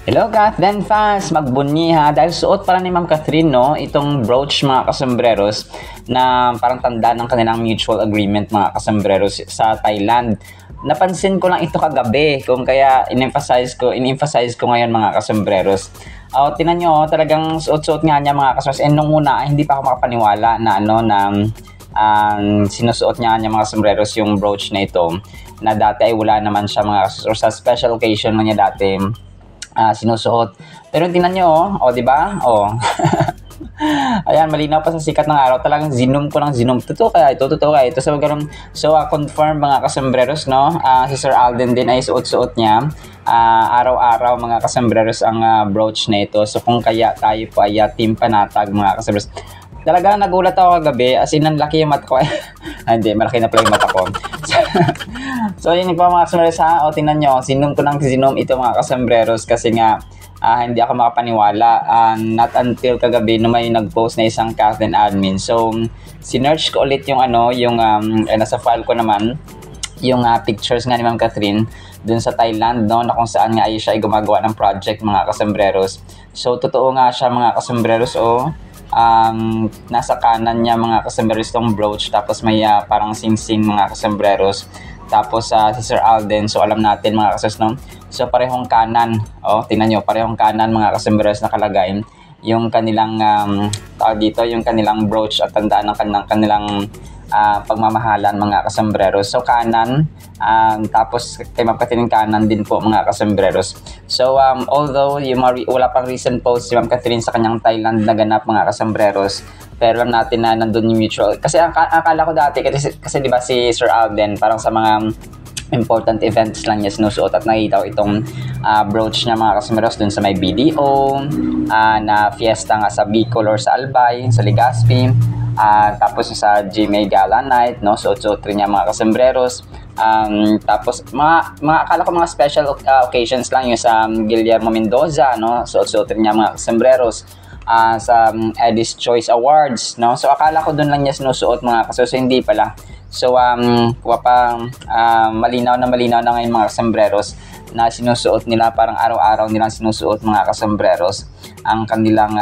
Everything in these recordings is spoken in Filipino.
Hello Kathleen fans, magbunyi ha dahil suot pala ni Ma'am Catherine no itong brooch mga kasambreros na parang tanda ng kanilang mutual agreement mga kasambreros sa Thailand. Napansin ko lang ito kagabi kung kaya in-emphasize ko ngayon mga kasambreros. Tingnan nyo, talagang suot-suot nga niya mga kasambreros. And nung una hindi pa ako makapaniwala na sinusuot niya mga sombreros yung brooch na ito na dati ay wala naman siya mga kasambreros. Sa special occasion lang niya dati sinusuot. Pero tingnan nyo, di ba? Ayan, malinaw pa sa sikat ng araw. Talagang zinom ko ng zinom. Totoo kaya ito. So, confirm mga kasambreros, no? Si Sir Alden din ay suot-suot niya. Araw-araw mga kasambreros ang brooch na ito. So, kung kaya tayo po ay team panatag mga kasambreros. Talaga nagulat ako kagabi. As in, ang laki yung mata ko. Hindi, malaki na pala yung mata ko. So, yun po mga kasambreros ha. Tingnan nyo, zinom ko ng zinom ito mga kasambreros kasi nga hindi ako makapaniwala. Not until kagabi no may nag-post na isang Kathleen admin. So, sinearch ko ulit yung nasa file ko naman, yung pictures nga ni Ma'am Catherine dun sa Thailand, no, na kung saan nga ay siya ay gumagawa ng project mga kasambreros. So, totoo nga siya mga kasambreros, nasa kanan niya mga kasambreros tong brooch, tapos may parang sing-sing mga kasambreros. Tapos si Sir Alden, so alam natin mga kasambreros, no? So parehong kanan, tingnan nyo, parehong kanan mga kasambreros nakalagay yung kanilang yung kanilang brooch at tandaan ng kanilang pagmamahalan mga kasambreros. So kanan, tapos kay Ma'am Catherine kanan din po mga kasambreros. So although wala pang recent post si Ma'am Catherine sa kanyang Thailand na ganap mga kasambreros, pero alam natin na nandun yung mutual. Kasi akala ko dati, kasi di ba si Sir Alden, parang sa mga important events lang niya sinusuot at nakita ko itong brooch niya mga kasambreros dun sa may BDO, na fiesta nga sa Bicol or sa Albay, sa Legazpi, tapos sa GMA Gala Night, no? Suot-suot rin niya mga kasambreros. Tapos mga akala ko mga special occasions lang yung sa Guillermo Mendoza, no? Suot-suot rin niya mga kasambreros. Sa Eddie's Choice Awards, no? So akala ko doon lang niya sinusuot mga kasambreros, hindi pala. So malinaw na ngayon mga kasambreros na sinusuot nila, parang araw-araw nilang sinusuot mga kasambreros ang kanilang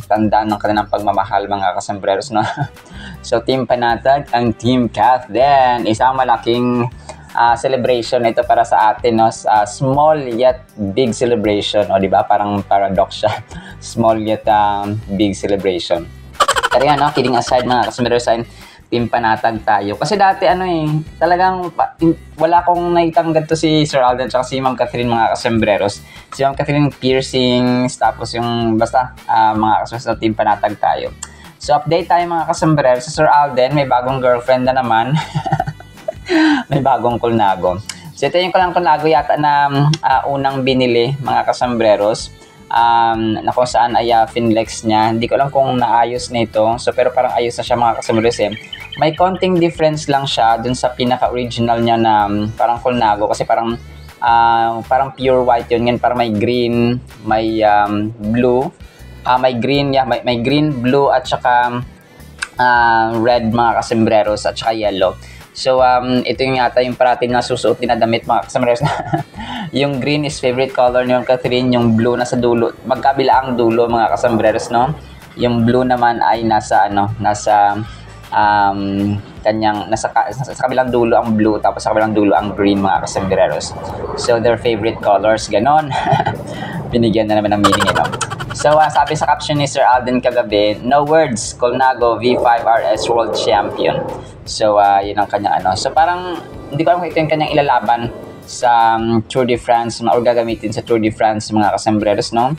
tandaan ng kanilang pagmamahal mga kasambreros, no? So team panatag ang Team Kathleen, isang malaking celebration ito para sa atin, no? Small yet big celebration, di ba? Parang paradox siya. Small yet big celebration. Pero yan, no? Kidding aside mga kasambreros, team panatag tayo. Kasi dati talagang wala akong nakitang ganito si Sir Alden at si Ma'am Catherine mga kasambreros. Si Ma'am Catherine piercings, tapos yung basta mga kasambreros na team panatag tayo. So update tayo mga kasambreros. Si Sir Alden may bagong girlfriend na naman. May bagong kulnago. So ito yung kulnago yata na unang binili mga kasambreros. Na kung saan ay finlex niya. Hindi ko alam kung naayos na ito. So pero parang ayos na siya mga kasambreros. May konting difference lang siya dun sa pinaka-original niya na parang kulnago. Kasi parang pure white yun. Ngayon parang may green, may blue. May green, may green, blue at saka red mga kasambreros at saka yellow. So, ito yung yata yung parati na susuot din na damit mga kasambreros. Yung green is favorite color ni Ma'am Catherine, yung blue nasa dulo, magkabila ang dulo mga kasambreros, no? Yung blue naman ay nasa kabilang dulo ang blue, tapos sa kabilang dulo ang green mga kasambreros. So, their favorite colors, ganon. Binigyan na naman ng meaning, no? So, sabi sa caption ni Sir Alden kagabi, no words, Colnago V5 RS World Champion. So, yun ang kanyang So, parang, hindi ko alam kung ito yung kanyang ilalaban sa Tour de France, or gagamitin sa Tour de France, mga kasambreros, no?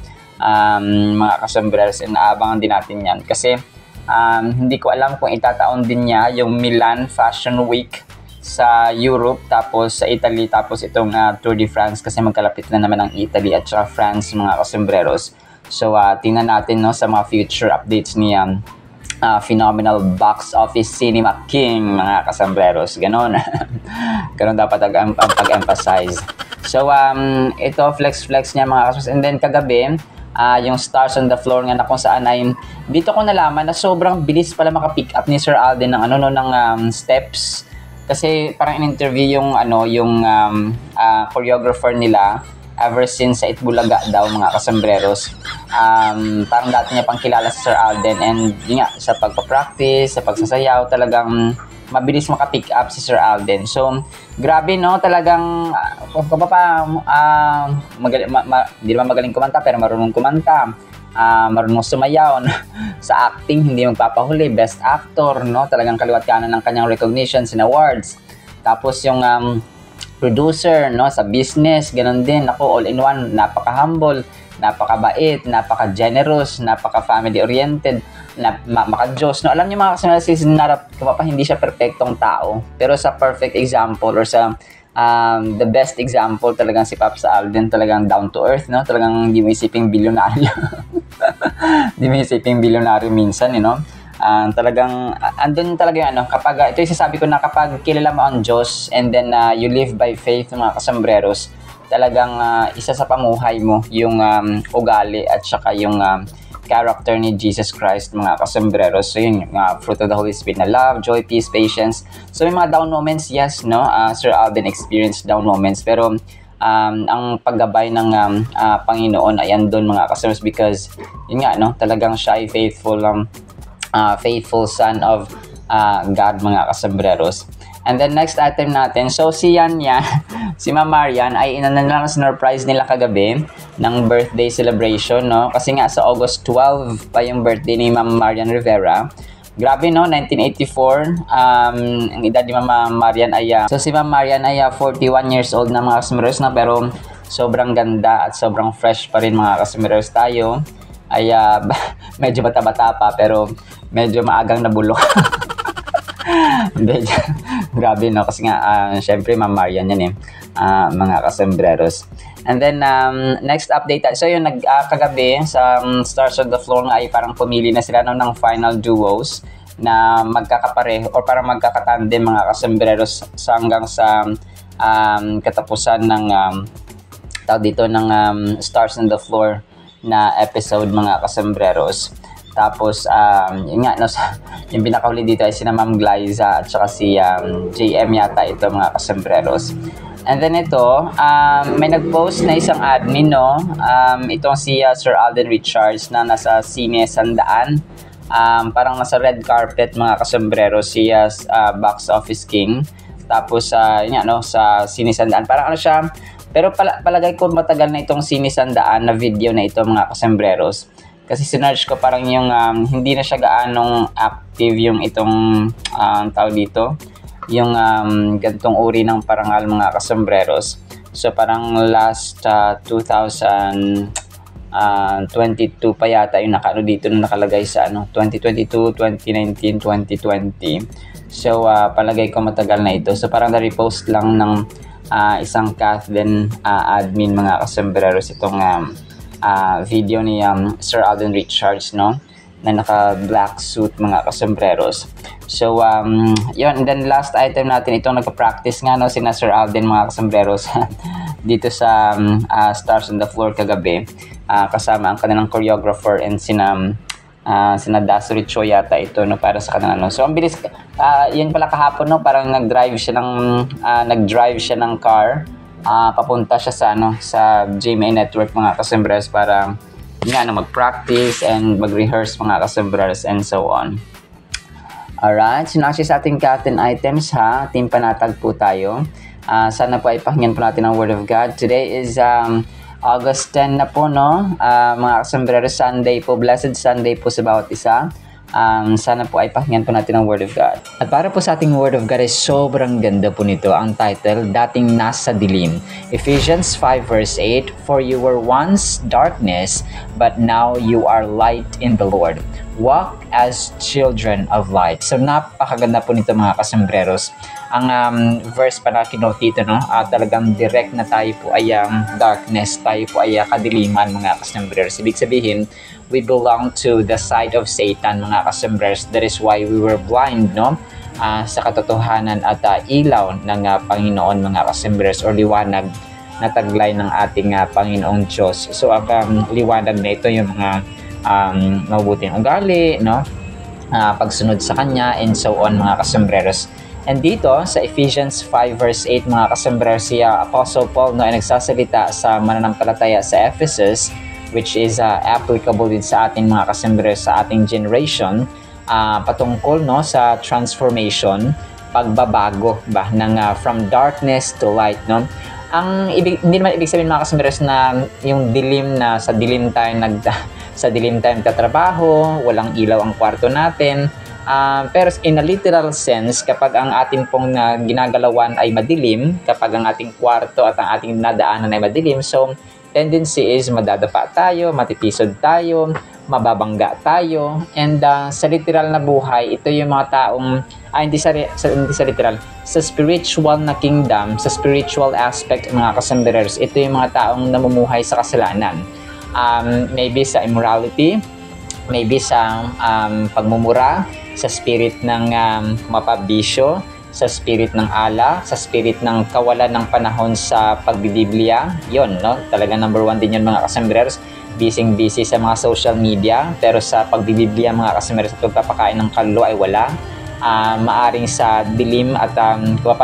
Mga kasambreros, inaabangan din natin yan. Kasi, hindi ko alam kung itataon din niya yung Milan Fashion Week sa Europe, tapos sa Italy, tapos itong Tour de France, kasi magkalapit na naman ang Italy at saka France, mga kasambreros. So, tingnan natin, no, sa mga future updates niya. Phenomenal box office cinema king mga kasambreros, ganon. Ganon dapat ang pag-emphasize. So ito flex niya mga kasambreros. And then kagabi yung Stars on the Floor nga na kung saan ay dito ko nalaman na sobrang bilis pala maka-pick up ni Sir Alden ng ng steps, kasi parang in-interview yung choreographer nila ever since sa Itbulaga daw mga kasembreros. Parang dati niya pang kilala si Sir Alden, and yun nga, sa pagpa-practice, sa pagsasayaw, talagang mabilis makapick up si Sir Alden. So, grabe no, talagang hindi naman magaling kumanta pero marunong kumanta. Marunong sumayaw sa acting, hindi magpapahuli, best actor, no? Talagang kaliwat kanan ng kanyang recognitions and awards. Tapos yung producer, no, sa business, ganun din. Ako, all in one, napaka-humble, napakabait, napaka-generous, napaka-family oriented, maka-Diyos. No, alam niyo mga kasunod, si Narap Kapapa, hindi siya perfectong tao, pero sa perfect example or sa the best example talagang si Pops Alden, talagang down to earth, no? Talagang hindi mo isiping bilyonaryo. Hindi mo isiping bilyonaryo minsan, you know? Talagang andun talaga yung kapag ito yung sasabi ko na kapag kilala mo ang Diyos and then you live by faith, mga kasembreros, talagang isa sa pamuhay mo yung ugali at saka yung character ni Jesus Christ, mga kasembreros. So yun, fruit of the Holy Spirit na love, joy, peace, patience. So may mga down moments, yes, no? Sir Alden experienced down moments, pero ang paggabay ng Panginoon ay andun, mga kasembreros, because yun nga, no? Talagang siya ay faithful son of God, mga kasembreros. And then next item natin, so si Ma'am Marian ay inanalang surprise nila kagabi ng birthday celebration, no? Kasi nga sa August 12 pa yung birthday ni Ma'am Marian Rivera. Grabe, no? 1984. Ang edad ni Ma'am Marian ay so si Ma'am Marian ay 41 years old na, mga kasembreros, na, pero sobrang ganda at sobrang fresh pa rin, mga kasembreros. Tayo ay medyo bata-bata pa, pero medyo maagang nabulok. Grabe, no? Kasi nga syempre Ma'am Marian yan mga kasembreros. And then next update, so yung kagabi sa Stars on the Floor nga ay parang pumili na sila ng final duos na magkakapareho or parang magkakatandem, mga kasembreros, hanggang sa katapusan ng ng Stars on the Floor na episode, mga kasembreros. Tapos, yun nga, no, yung pinakahuli dito ay sina Ma'am Glyza at saka si JM yata ito, mga kasembreros. And then ito, may nag-post na isang admin, no? Itong si Sir Alden Richards na nasa Sine Sandaan. Parang nasa red carpet, mga kasembreros, si Box Office King. Tapos, yun nga, no, sa Sine Sandaan. Parang siya, pero palagay ko matagal na itong Sine Sandaan na video na ito, mga kasembreros. Kasi sinearch ko, parang yung hindi na siya gaanong active yung itong tawag dito, yung gantong uri ng parangal, mga kasembreros. So parang last 2022 pa yata yung dito na nakalagay sa 2022, 2019, 2020. So palagay ko matagal na ito. So parang na-repost lang ng isang Kathleen admin, mga kasembreros, itong video ni Sir Alden Richards, no, na naka black suit, mga kasembreros. So yun, and then last item natin, itong nagpa-practice nga, no, sina Sir Alden, mga kasembreros dito sa Stars on the Floor kagabi, kasama ang kanilang choreographer and sina Dasuri Cho yata ito, no, para sa kanila, no. So ang bilis, yun pala kahapon, no, parang nag-drive siya ng car. Papunta siya sa GMA Network, mga kasembreros, para mag-practice and mag-rehearse, mga kasembreros, and so on. Alright, so actually sa ating Captain items, team panatag po tayo. Sana po ay pakinggan po natin ang Word of God. Today is August 10 na po, no? Mga kasembreros, Sunday po, Blessed Sunday po sa bawat isa. Sana po ay pakinggan po natin ang Word of God. At para po sa ating Word of God ay sobrang ganda po nito. Ang title, Dating Nasa Dilim. Ephesians 5 verse 8, For you were once darkness, but now you are light in the Lord. Walk as children of light. So napakaganda po nito, mga kasembreros. Ang verse pa na kinote dito, no? Talagang direct na tayo po ay darkness, tayo po ay kadiliman, mga kasembreros. Ibig sabihin, we belong to the side of Satan, mga kasembreros. That is why we were blind, no? Sa katotohanan at ilaw ng Panginoon, mga kasembreros, or liwanag na taglay ng ating Panginoong Diyos. So ang liwanag na ito, yung mga mabuting ugali, no? Pagsunod sa Kanya, and so on, mga kasembreros. And dito sa Ephesians 5 verse 8 mga kasombrero, si Apostle Paul no, ay nagsasalita sa mananampalataya sa Ephesus, which is applicable din sa ating mga kasombrero sa ating generation, patungkol no, sa transformation, pagbabago ba ng from darkness to light, no? Hindi naman ibig sabihin mga kasombrero na yung dilim na sa dilim tayo sa dilim tayo nagtatrabaho, walang ilaw ang kwarto natin. Pero in a literal sense, kapag ang ating pong ginagalawan ay madilim, kapag ang ating kwarto at ang ating nadaanan ay madilim, so tendency is madadapa tayo, matitisod tayo, mababangga tayo. And sa literal na buhay, ito yung mga taong hindi sa literal, sa spiritual na kingdom, sa spiritual aspect mga kasombrero, ito yung mga taong namumuhay sa kasalanan. Maybe sa immorality, maybe sa pagmumura, sa spirit ng mapabisyo, sa spirit ng ala, sa spirit ng kawalan ng panahon sa pagbibiblia. Yon, no? Talaga number 1 din yun mga kasombrero. Busy sa mga social media, pero sa pagbibiblia mga kasombrero, sa pagpapakain ng kaluluwa ay wala. Maaring sa dilim at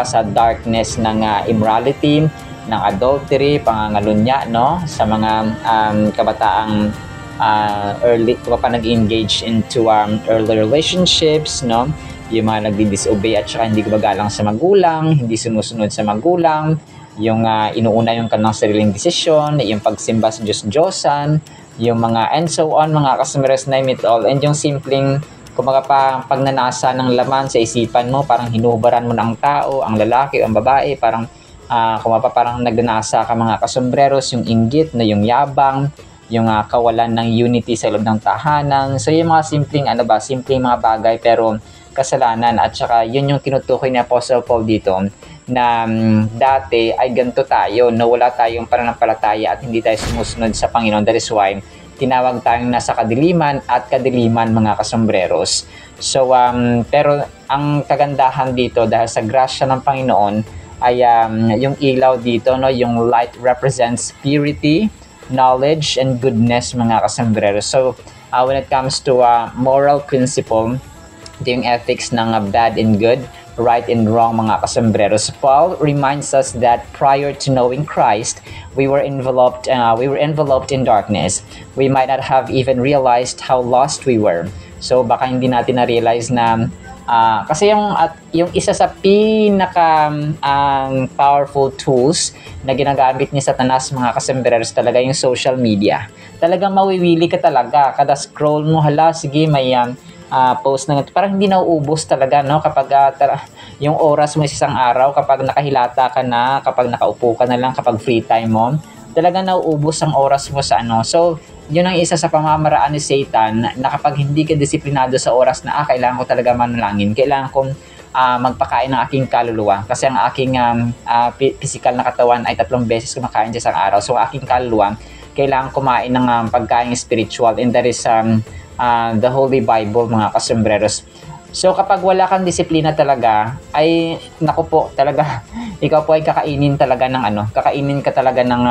sa darkness ng immorality, ng adultery, pangangalunya, no? Sa mga kabataang nag-engage into early relationships, no? Yung mga nagdi-disobey at saka hindi gumagalang sa magulang, hindi sumusunod sa magulang, yung inuuna yung kanilang sariling desisyon, yung pagsimba sa Diyos-Diyosan, yung mga and so on, mga kasombrero, name it all. And yung simpleng pagnanasa ng laman sa isipan mo, parang hinuhubaran mo na ang tao, ang lalaki, ang babae, parang parang nagnanasa ka mga kasombrero, yung inggit, na yung yabang, yung kawalan ng unity sa loob ng tahanan. So yung mga simpleng mga bagay pero kasalanan, at saka yun yung tinutukoy ni Apostle Paul dito na dati ay ganito tayo, no, wala tayong pananampalataya at hindi tayo sumusunod sa Panginoon. That is why tinawag tayong nasa kadiliman at kadiliman mga kasombreros. So pero ang kagandahan dito dahil sa grasya ng Panginoon ay yung ilaw dito, no, yung light represents purity, knowledge, and goodness mga kasombreros. So when it comes to moral principle, ito yung ethics ng bad and good, right and wrong mga kasombreros. Paul reminds us that prior to knowing Christ, we were enveloped in darkness. We might not have even realized how lost we were. So baka hindi natin na-realize na kasi yung isa sa pinaka powerful tools na ginagamit ni Satanas mga kasombreros talaga yung social media. Talagang mawiwili ka talaga kada scroll mo, hala sige may post na parang hindi nauubos talaga, no, kapag yung oras mo sa isang araw, kapag nakahilata ka na, kapag nakaupo ka na lang, kapag free time mo, talaga nauubos ang oras mo sa So yun ang isa sa pamamaraan ni Satan na kapag hindi ka disiplinado sa oras na kailangan ko talaga manalangin, kailangan kong magpakain ng aking kaluluwa kasi ang aking physical na katawan ay 3 beses kumakain sa isang araw. So aking kaluluwa kailangan kumain ng pagkain spiritual, and that is the Holy Bible mga kasombreros. So kapag wala kang disiplina talaga, ay naku po talaga, ikaw po ay kakainin talaga ng kakainin ka talaga ng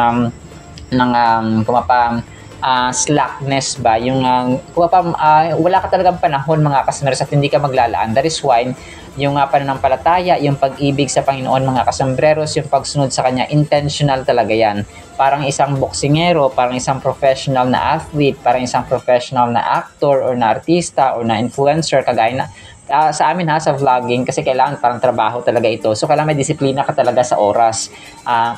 slackness ba, yung wala ka talagang panahon mga kasombreros at hindi ka maglalaan. That is why yung pananampalataya, yung pag-ibig sa Panginoon mga kasombreros, yung pagsunod sa Kanya, intentional talaga yan. Parang isang boksingero, parang isang professional na athlete, parang isang professional na actor or na artista or na influencer, kagaya na sa amin sa vlogging, kasi kailangan parang trabaho talaga ito. So kailangan may disiplina ka talaga sa oras.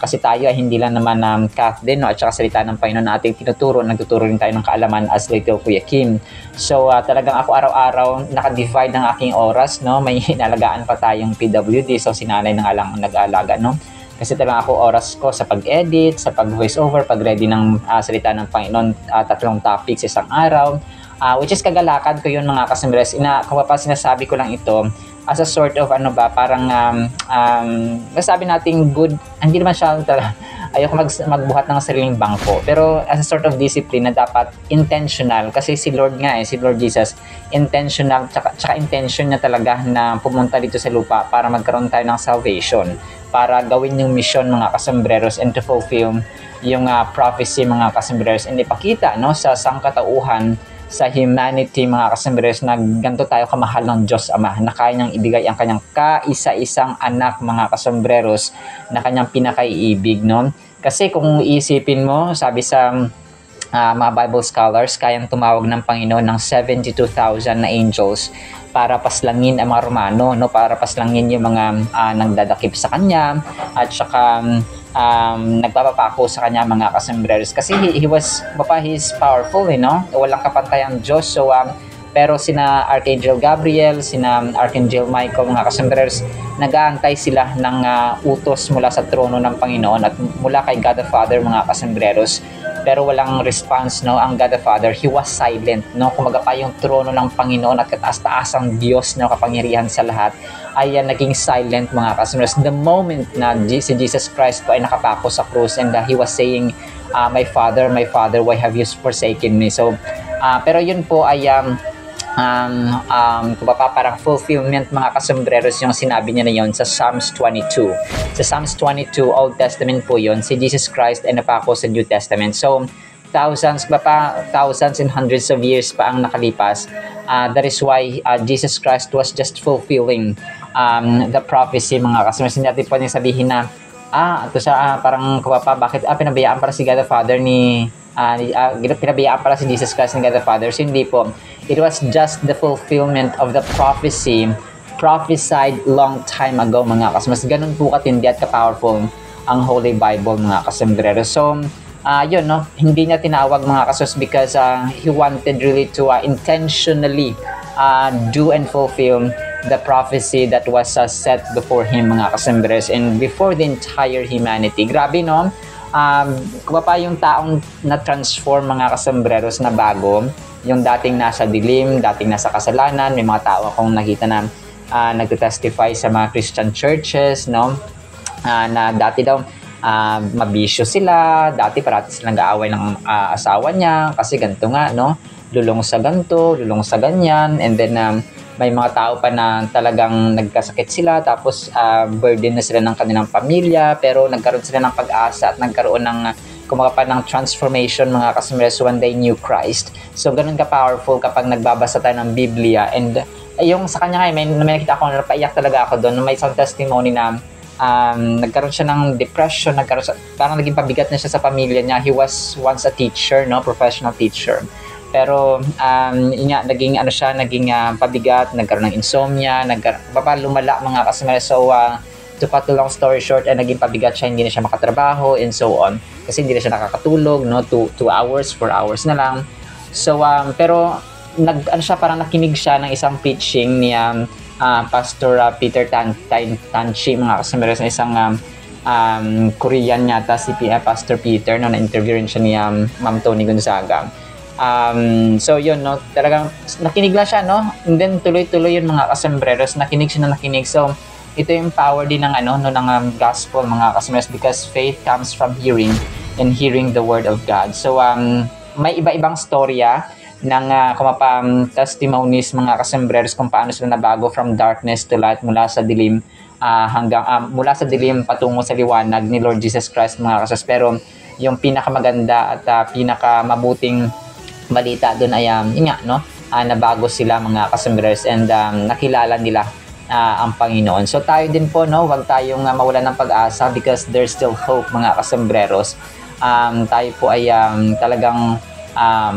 Kasi tayo ay hindi lang naman kath din, no? At saka salita ng Panginoon na ating tinuturo, nagtuturo rin tayo ng kaalaman as Little Kuya Kim. So talagang ako araw-araw naka-divide ng aking oras, no? May inalagaan pa tayong PWD, so sinanay na nga lang nag-aalaga, no? Kasi talagang ako oras ko sa pag-edit, sa pag-voice over, pag-ready ng salita ng Panginoon, 3 topics isang araw. Which is kagalakan ko yun mga kasombreros. Sinasabi ko lang ito as a sort of parang masabi nating good, hindi naman siya ayoko magbuhat ng sariling bangko, pero as a sort of discipline na dapat intentional, kasi si Lord nga si Lord Jesus intentional, tsaka intention niya talaga na pumunta dito sa lupa para magkaroon tayo ng salvation, para gawin yung mission mga kasombreros and to fulfill yung prophecy mga kasombreros, and ipakita, no, sa sangkatauhan sa humanity mga kasembreros na ganito tayo kamahal ng Diyos Ama na kaya niyang ibigay ang kanyang kaisa-isang anak mga kasembreros na kanyang pinakaiibig, no? Kasi kung iisipin mo, sabi sa mga Bible scholars, kayang tumawag ng Panginoon ng 72,000 na angels para paslangin ang mga Romano, no? Para paslangin yung mga nagdadakip sa kanya at saka nagpapapako sa kanya mga kasembreros kasi he's powerful, walang kapantay ang Diyos. So pero sina Archangel Gabriel, sina Archangel Michael mga kasembreros, nag-aantay sila ng utos mula sa trono ng Panginoon at mula kay God the Father mga kasembreros, pero walang response, no? Ang God the Father, He was silent, no? Kumaga pa yung trono ng Panginoon at kataas-taasang Diyos na kapangyarihan sa lahat ay naging silent mga kasembreros. The moment na si Jesus Christ po ay nakapako sa krus and He was saying, my Father, why have you forsaken me? So, pero yun po ay parang fulfillment mga kasembreros yung sinabi niya na yun sa Psalms 22. Sa Psalms 22, Old Testament po yun, si Jesus Christ ay napako sa New Testament. So, thousands and hundreds of years pa ang nakalipas. That is why Jesus Christ was just fulfilling the prophecy mga kasembreros. Hindi natin pwedeng sabihin na ito siya parang bakit pinabayaan para si God the Father pinabayaan para si Jesus Christ ni God the Father. So hindi po. It was just the fulfillment of the prophecy prophesied long time ago mga kasembreros. Ganun po katindi at ka-powerful ang Holy Bible mga kasembreros. So yun, no? Hindi niya tinawag mga kasembreros because He wanted really to intentionally do and fulfill the prophecy that was set before Him mga kasembreros and before the entire humanity. Grabe, no? Kung pa yung taong na-transform mga kasembreros na bago, yung dating nasa dilim, dating nasa kasalanan, may mga tao akong nakita na nagtestify sa mga Christian churches, no? Na dati daw mabisyo sila, dati parati silang nag-aaway ng asawa niya kasi ganito nga, no? Lulong sa ganito, lulong sa ganyan, and then may mga tao pa na talagang nagkasakit sila tapos burden na sila ng kanilang pamilya, pero nagkaroon sila ng pag-asa at nagkaroon ng ng transformation mga kasembreros when they knew Christ. So ganun ka-powerful kapag nagbabasa tayo ng Biblia. And yung sa kanya may nakita ako, napaiyak talaga ako doon. May isang testimony na nagkaroon siya ng depression, parang naging pabigat na siya sa pamilya niya. He was once a teacher, no, professional teacher. Pero naging pabigat, nagkaroon ng insomnia, lumala mga kasembreros. So to cut the long story short, naging pabigat siya, hindi na siya makatrabaho and so on. Kasi hindi na siya nakakatulog, no, 2 hours, 4 hours na lang. So pero parang nakinig siya ng isang preaching ni Pastor Peter Tanchi mga kasembreros, na isang Korean yata si Pastor Peter, no, na-interview rin siya ni Ma'am Tony Gonzaga. So yun, no, talagang nakinig lang siya, no, and then tuloy-tuloy yun mga kasembreros, nakinig siya na nakinig. So ito yung power din ng ng gospel mga kasembreros, because faith comes from hearing and hearing the word of God. So may iba-ibang storya ng testimonies mga kasembreros kung paano sila nabago from darkness to light, mula sa dilim mula sa dilim patungo sa liwanag ni Lord Jesus Christ mga kasembreros. Pero yung pinakamaganda at pinakamabuting balita doon ay nabago sila mga kasembreros and nakilala nila ang Panginoon. So tayo din po, no, huwag tayong mawalan ng pag-asa because there's still hope mga kasembreros. Tayo po ay talagang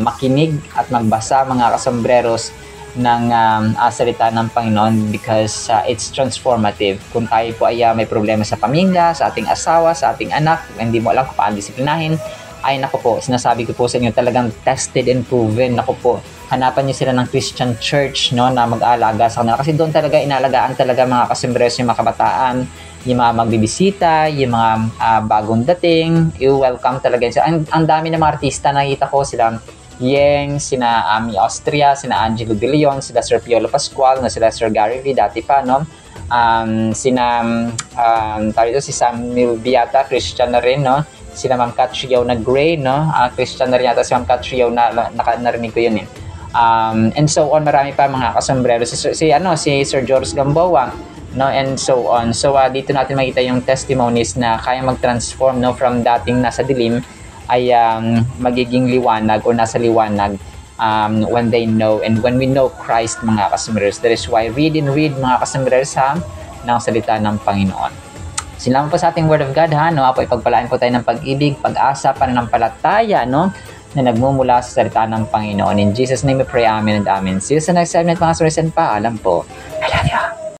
makinig at magbasa mga kasembreros ng salita ng Panginoon because it's transformative. Kung tayo po ay may problema sa pamilya, sa ating asawa, sa ating anak, hindi mo alam kung paano disiplinahin, ay naku po, sinasabi ko po sa inyo, talagang tested and proven. Naku po, hanapan niyo sila ng Christian church, no, na mag-aalaga sa kanila. Kasi doon talaga inalagaan talaga mga kasembreros yung mga kabataan, yung mga magbibisita, yung mga bagong dating, i-welcome talaga. Ang dami ng mga artista nakita ko, sila Yeng, sina Ami Austria, sina Angelo De Leon, sila Sir Piolo Pascual, sila Sir Gary V, dati pa, no? Si Samuel Biata, Christian na rin, no? Sila Ma'am Catriao na Gray, no? Christian na rin yata si Ma'am Catriao na narinig ko yun, eh. And so on, marami pa mga kasembreros. Si Sir George Gamboa, no, and so on. So dito natin makita yung testimonies na kaya mag-transform, no, from dating nasa dilim ay magiging liwanag o nasa liwanag when they know and when we know Christ, mga kasambreros. That is why read and read, mga kasambreros, ha, ng salita ng Panginoon. Salamat po sa ating Word of God, ha, no? Apo, ipagpalain po tayo ng pag-ibig, pag-asa, pananampalataya, no, na nagmumula sa salita ng Panginoon. In Jesus' name we pray, amen and amen. See you sa next segment, mga kasambreros, and paalam po.